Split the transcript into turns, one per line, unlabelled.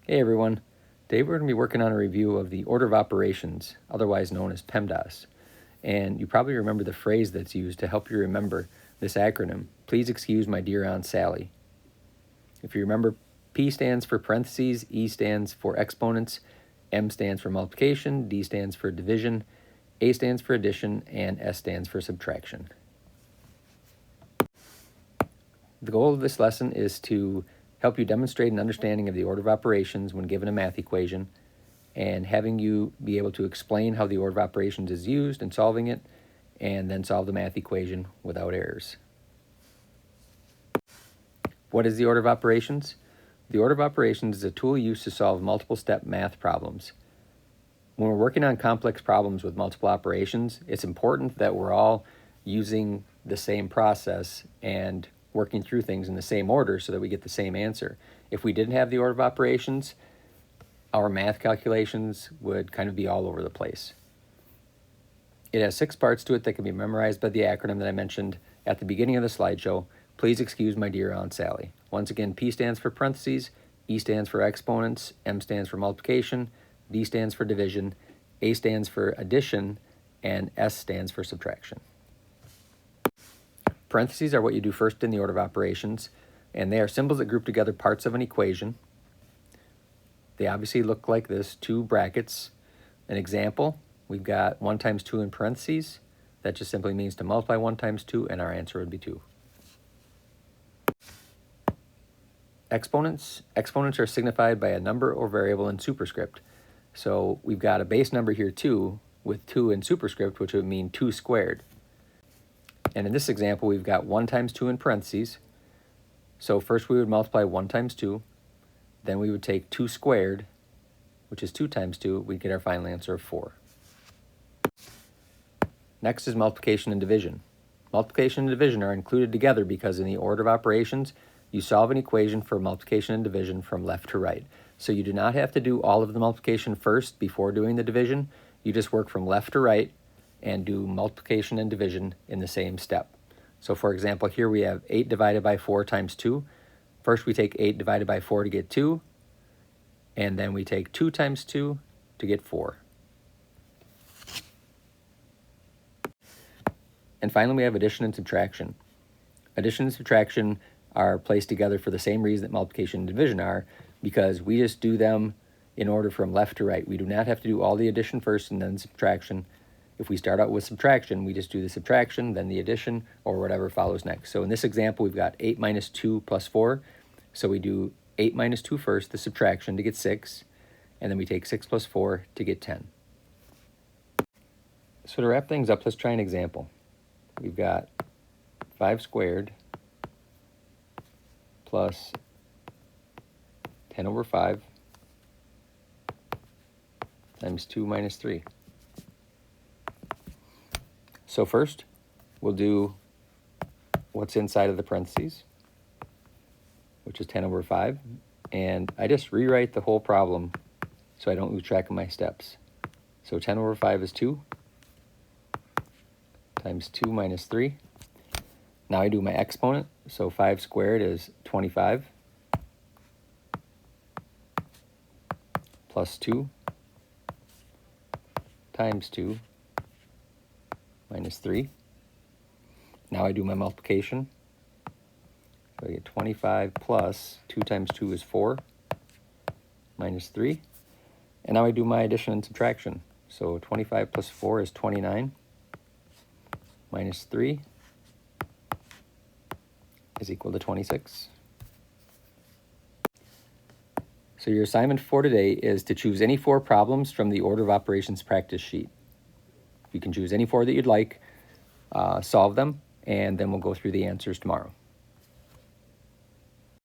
Hey everyone, today we're going to be working on a review of the order of operations, otherwise known as PEMDAS. And you probably remember the phrase that's used to help you remember this acronym. Please excuse my dear Aunt Sally. If you remember, P stands for parentheses, E stands for exponents, M stands for multiplication, D stands for division, A stands for addition, and S stands for subtraction. The goal of this lesson is to help you demonstrate an understanding of the order of operations when given a math equation, and having you be able to explain how the order of operations is used in solving it, and then solve the math equation without errors. What is the order of operations? The order of operations is a tool used to solve multiple step math problems. When we're working on complex problems with multiple operations, it's important that we're all using the same process and working through things in the same order so that we get the same answer. If we didn't have the order of operations, our math calculations would kind of be all over the place. It has 6 parts to it that can be memorized by the acronym that I mentioned at the beginning of the slideshow. Please excuse my dear Aunt Sally. Once again, P stands for parentheses, E stands for exponents, M stands for multiplication, D stands for division, A stands for addition, and S stands for subtraction. Parentheses are what you do first in the order of operations, and they are symbols that group together parts of an equation. They obviously look like this, 2 brackets. An example, we've got 1 times 2 in parentheses. That just simply means to multiply 1 times 2, and our answer would be 2. Exponents. Exponents are signified by a number or variable in superscript. So we've got a base number here, 2, with 2 in superscript, which would mean 2 squared. And in this example, we've got 1 times 2 in parentheses. So first we would multiply 1 times 2. Then we would take 2 squared, which is 2 times 2. We'd get our final answer of 4. Next is multiplication and division. Multiplication and division are included together because in the order of operations, you solve an equation for multiplication and division from left to right. So you do not have to do all of the multiplication first before doing the division. You just work from left to right and do multiplication and division in the same step. So for example, here we have 8 divided by 4 times 2. First we take 8 divided by 4 to get 2, and then we take 2 times 2 to get 4. And finally we have addition and subtraction. Addition and subtraction are placed together for the same reason that multiplication and division are, because we just do them in order from left to right. We do not have to do all the addition first and then subtraction. If we start out with subtraction, we just do the subtraction, then the addition, or whatever follows next. So in this example, we've got 8 minus 2 plus 4. So we do 8 minus 2 first, the subtraction, to get 6. And then we take 6 plus 4 to get 10. So to wrap things up, let's try an example. We've got 5 squared plus 10 over 5 times 2 minus 3. So first, we'll do what's inside of the parentheses, which is 10 over 5. And I just rewrite the whole problem so I don't lose track of my steps. So 10 over 5 is 2 times 2 minus 3. Now I do my exponent. So 5 squared is 25 plus 2 times 2 minus 3. Now I do my multiplication. So I get 25 plus 2 times 2 is 4 minus 3. And now I do my addition and subtraction. So 25 plus 4 is 29 minus 3 is equal to 26. So your assignment for today is to choose any 4 problems from the order of operations practice sheet. You can choose any 4 that you'd like, solve them, and then we'll go through the answers tomorrow.